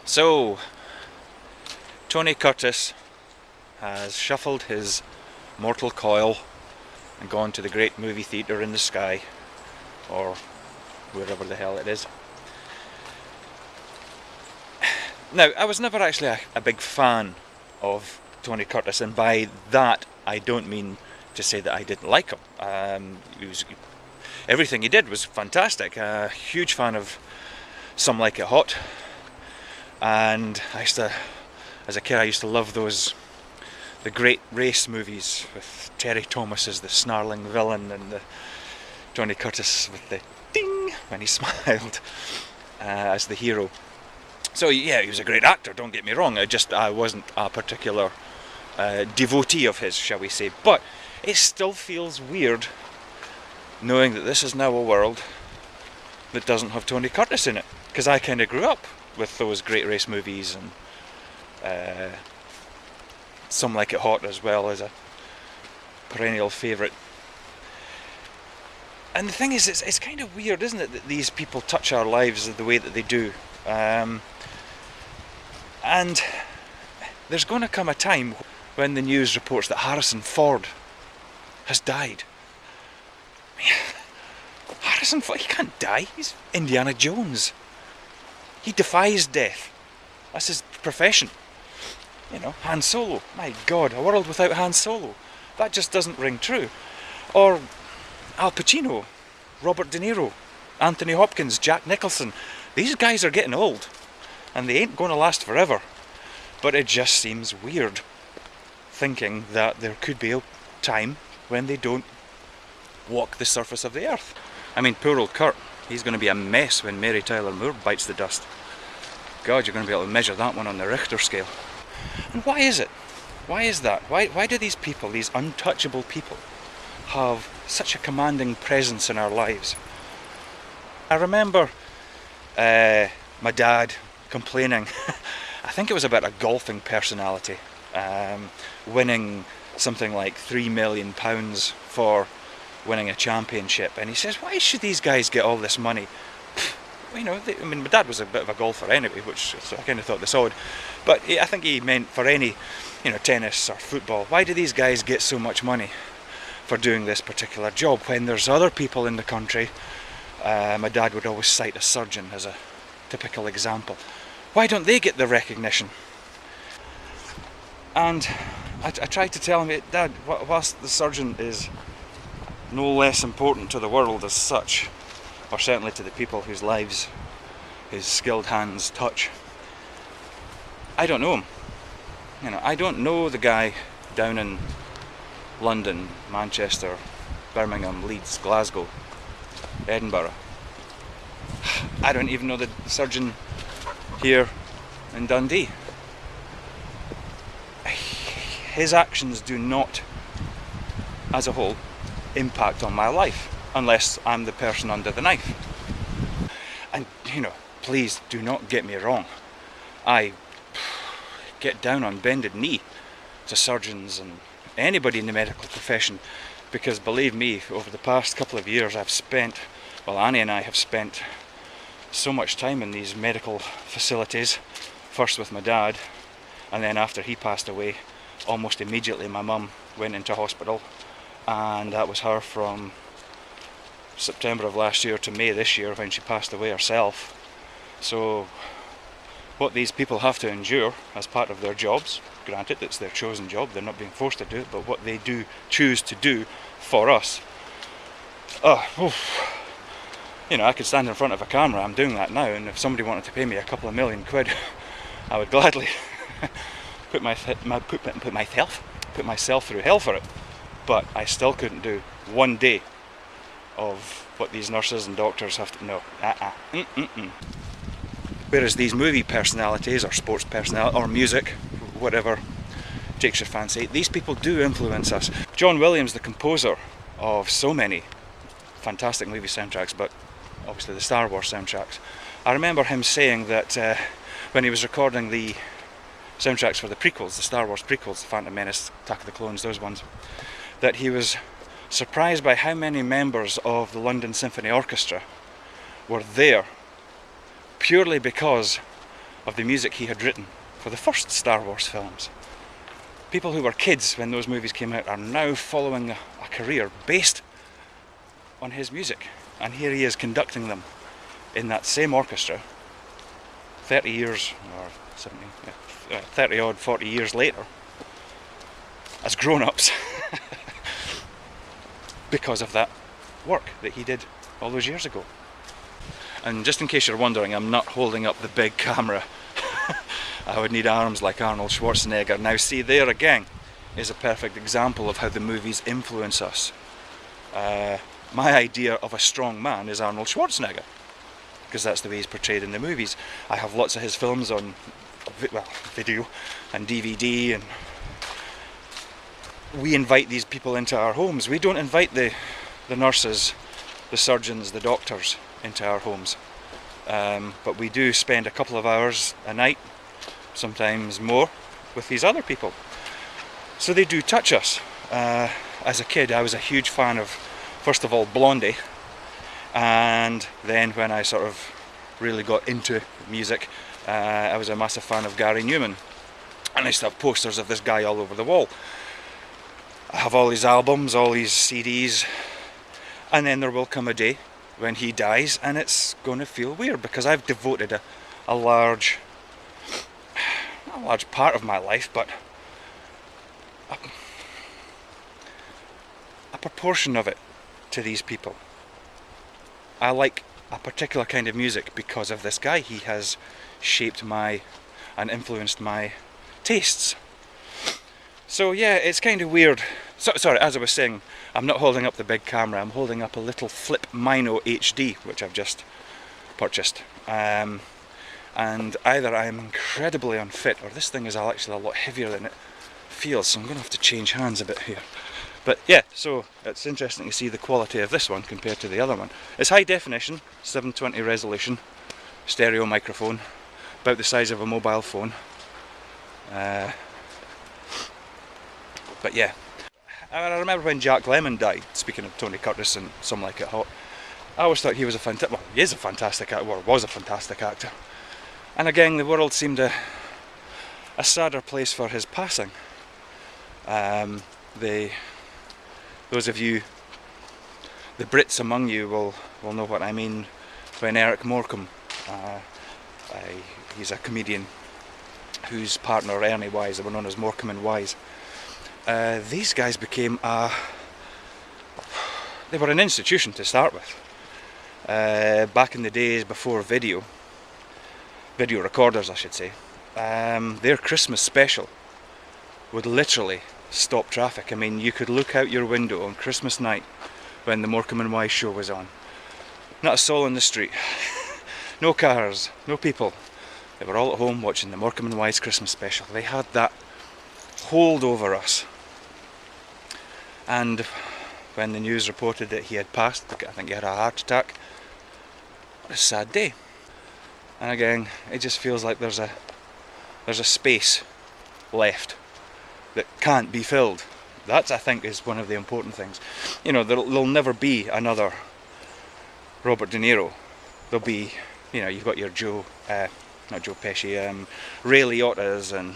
So, Tony Curtis has shuffled his mortal coil and gone to the great movie theatre in the sky, or wherever the hell it is. Now, I was never actually a big fan of Tony Curtis, and by that I don't mean to say that I didn't like him. Everything he did was fantastic. A huge fan of Some Like It Hot, and as a kid I used to love the great race movies with Terry Thomas as the snarling villain and the Tony Curtis with the ding when he smiled as the hero. So yeah, he was a great actor, don't get me wrong. I wasn't a particular devotee of his, shall we say. But it still feels weird knowing that this is now a world that doesn't have Tony Curtis in it. Because I kind of grew up with those great race movies and Some Like It Hot as well as a perennial favourite. And the thing is, it's kind of weird, isn't it, that these people touch our lives the way that they do. And there's going to come a time when the news reports that Harrison Ford has died. Harrison Ford, he can't die. He's Indiana Jones. He defies death. That's his profession. You know, Han Solo. My God, a world without Han Solo. That just doesn't ring true. Or Al Pacino, Robert De Niro, Anthony Hopkins, Jack Nicholson. These guys are getting old, and they ain't going to last forever. But it just seems weird thinking that there could be a time when they don't walk the surface of the earth. I mean, poor old Kurt, he's going to be a mess when Mary Tyler Moore bites the dust. God, you're going to be able to measure that one on the Richter scale. And why is it? Why is that? Why do these people, these untouchable people, have such a commanding presence in our lives? I remember my dad complaining, I think it was about a golfing personality, winning something like £3 million for winning a championship, and he says, why should these guys get all this money? You know, I mean, my dad was a bit of a golfer anyway, so I kind of thought this odd, but I think he meant for any, you know, tennis or football, why do these guys get so much money for doing this particular job when there's other people in the country? My dad would always cite a surgeon as a typical example. Why don't they get the recognition? And I tried to tell him, Dad, whilst the surgeon is no less important to the world as such, or certainly to the people whose lives his skilled hands touch, I don't know him. You know, I don't know the guy down in London, Manchester, Birmingham, Leeds, Glasgow, Edinburgh. I don't even know the surgeon here in Dundee. His actions do not, as a whole, impact on my life, unless I'm the person under the knife. And, you know, please do not get me wrong. I get down on bended knee to surgeons and anybody in the medical profession, because believe me, over the past couple of years Annie and I have spent so much time in these medical facilities, first with my dad, and then after he passed away, almost immediately my mum went into hospital, and that was her from September of last year to May this year when she passed away herself. So what these people have to endure as part of their jobs, granted it's their chosen job, they're not being forced to do it, but what they do choose to do for us, you know, I could stand in front of a camera, I'm doing that now, and if somebody wanted to pay me a couple of £1 million, I would gladly put myself through hell for it. But I still couldn't do one day of what these nurses and doctors have to know. Whereas these movie personalities or sports personalities or music, whatever takes your fancy, these people do influence us. John Williams, the composer of so many fantastic movie soundtracks, but obviously the Star Wars soundtracks, I remember him saying that when he was recording the soundtracks for the prequels, the Star Wars prequels, The Phantom Menace, Attack of the Clones, those ones, that he was surprised by how many members of the London Symphony Orchestra were there purely because of the music he had written for the first Star Wars films. People who were kids when those movies came out are now following a career based on his music, and here he is conducting them in that same orchestra 30 years or 30 odd 40 years later as grown-ups because of that work that he did all those years ago. And just in case you're wondering, I'm not holding up the big camera. I would need arms like Arnold Schwarzenegger. Now see, there again is a perfect example of how the movies influence us. My idea of a strong man is Arnold Schwarzenegger, because that's the way he's portrayed in the movies. I have lots of his films on video and DVD, and we invite these people into our homes. We don't invite the nurses, the surgeons, the doctors into our homes, but we do spend a couple of hours a night, sometimes more, with these other people. So they do touch us. As a kid, I was a huge fan of, first of all, Blondie, and then when I sort of really got into music, I was a massive fan of Gary Newman, and I used to have posters of this guy all over the wall. I have all his albums, all his CDs, and then there will come a day when he dies and it's going to feel weird, because I've devoted a large, not a large part of my life, but a proportion of it to these people. I like a particular kind of music because of this guy. He has shaped and influenced my tastes. So yeah, it's kind of weird. Sorry, as I was saying, I'm not holding up the big camera, I'm holding up a little Flip Mino HD, which I've just purchased. And either I'm incredibly unfit, or this thing is actually a lot heavier than it feels, so I'm going to have to change hands a bit here. But yeah, so it's interesting to see the quality of this one compared to the other one. It's high definition, 720 resolution, stereo microphone, about the size of a mobile phone. But yeah, I remember when Jack Lemmon died, speaking of Tony Curtis and Some Like It Hot, I always thought he was he is a fantastic actor, or was a fantastic actor. And again, the world seemed a sadder place for his passing. Those of you, the Brits among you, will know what I mean when Eric Morecambe, he's a comedian whose partner Ernie Wise, they were known as Morecambe and Wise. These guys became they were an institution to start with. Back in the days before video recorders I should say, their Christmas special would literally stop traffic. I mean, you could look out your window on Christmas night when the Morecambe and Wise show was on. Not a soul in the street, no cars, no people. They were all at home watching the Morecambe and Wise Christmas special. They had that hold over us. And when the news reported that he had passed, I think he had a heart attack, what a sad day. And again, it just feels like there's a space left that can't be filled. That, I think, is one of the important things. You know, there'll never be another Robert De Niro. There'll be, you know, you've got your not Joe Pesci, Ray Liotta's and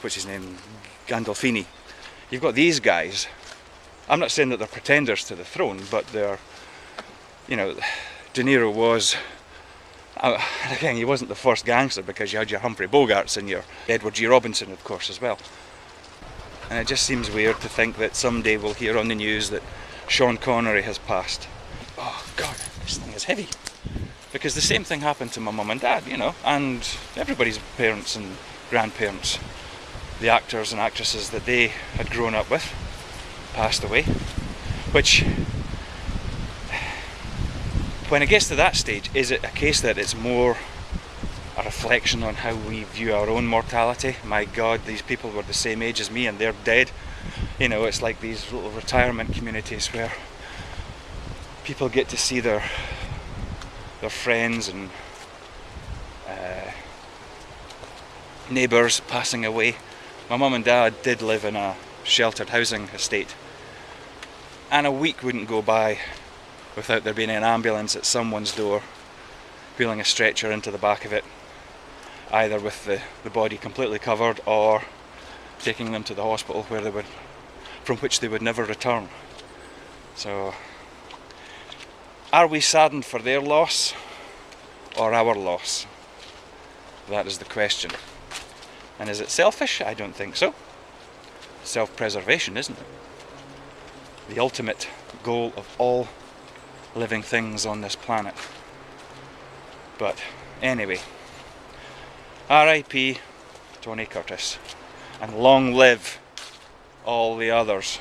what's his name, Gandolfini. You've got these guys. I'm not saying that they're pretenders to the throne, but they're, you know, De Niro was, again, he wasn't the first gangster, because you had your Humphrey Bogarts and your Edward G. Robinson, of course, as well. And it just seems weird to think that someday we'll hear on the news that Sean Connery has passed. Oh God, this thing is heavy. Because the same thing happened to my mum and dad, you know, and everybody's parents and grandparents. The actors and actresses that they had grown up with passed away, which, when it gets to that stage, is it a case that it's more a reflection on how we view our own mortality? My God, these people were the same age as me and they're dead. You know, it's like these little retirement communities where people get to see their friends and neighbours passing away. My mum and dad did live in a sheltered housing estate, and a week wouldn't go by without there being an ambulance at someone's door wheeling a stretcher into the back of it, either with the body completely covered or taking them to the hospital from which they would never return. So, are we saddened for their loss or our loss? That is the question. And is it selfish? I don't think so. Self-preservation, isn't it? The ultimate goal of all living things on this planet. But anyway, R.I.P. Tony Curtis, and long live all the others.